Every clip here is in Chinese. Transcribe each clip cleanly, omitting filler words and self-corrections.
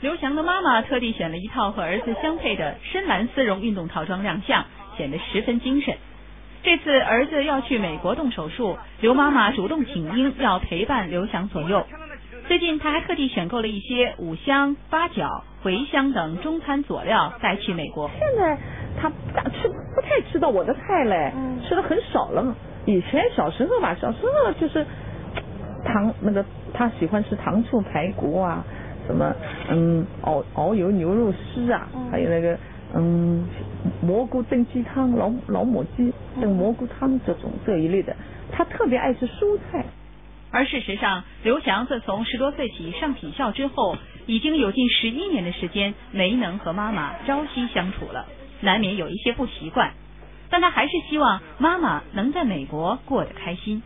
刘翔的妈妈特地选了一套和儿子相配的深蓝丝绒运动套装亮相，显得十分精神。这次儿子要去美国动手术，刘妈妈主动请缨，要陪伴刘翔左右。最近她还特地选购了一些五香、八角、茴香等中餐佐料带去美国。现在他不太吃到我的菜嘞，吃的很少了。以前小时候就是他喜欢吃糖醋排骨啊，什么熬油牛肉丝啊，还有那个蘑菇炖鸡汤、老母鸡炖蘑菇汤这一类的，他特别爱吃蔬菜。而事实上，刘翔自从10多岁起上体校之后，已经有近11年的时间没能和妈妈朝夕相处了，难免有一些不习惯，但他还是希望妈妈能在美国过得开心。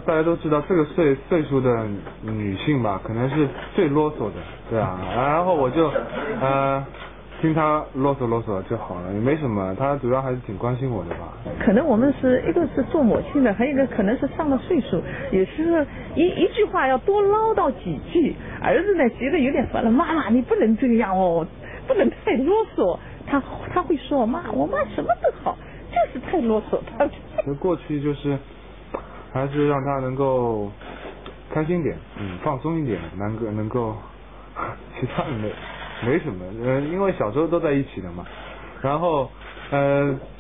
大家都知道这个岁数的女性吧，可能是最啰嗦的，对啊，然后我就听她啰嗦就好了，也没什么，她主要还是挺关心我的吧。可能我们一个是做母亲的，还有一个可能是上了岁数，也是一句话要多唠叨几句。儿子呢觉得有点烦了，妈妈你不能这样哦，不能太啰嗦。他会说我妈什么都好，就是太啰嗦。过去就是还是让他能够开心点，放松一点，能够其他的没什么，因为小时候都在一起的嘛。然后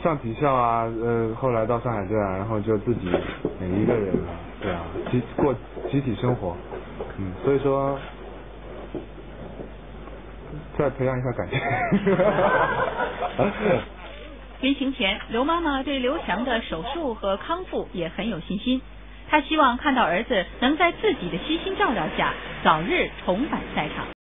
上体校啊，后来到上海队啊，然后就自己一个人了，对啊，过集体生活，所以说再培养一下感情。临行前，刘妈妈对刘翔的手术和康复也很有信心。她希望看到儿子能在自己的悉心照料下，早日重返赛场。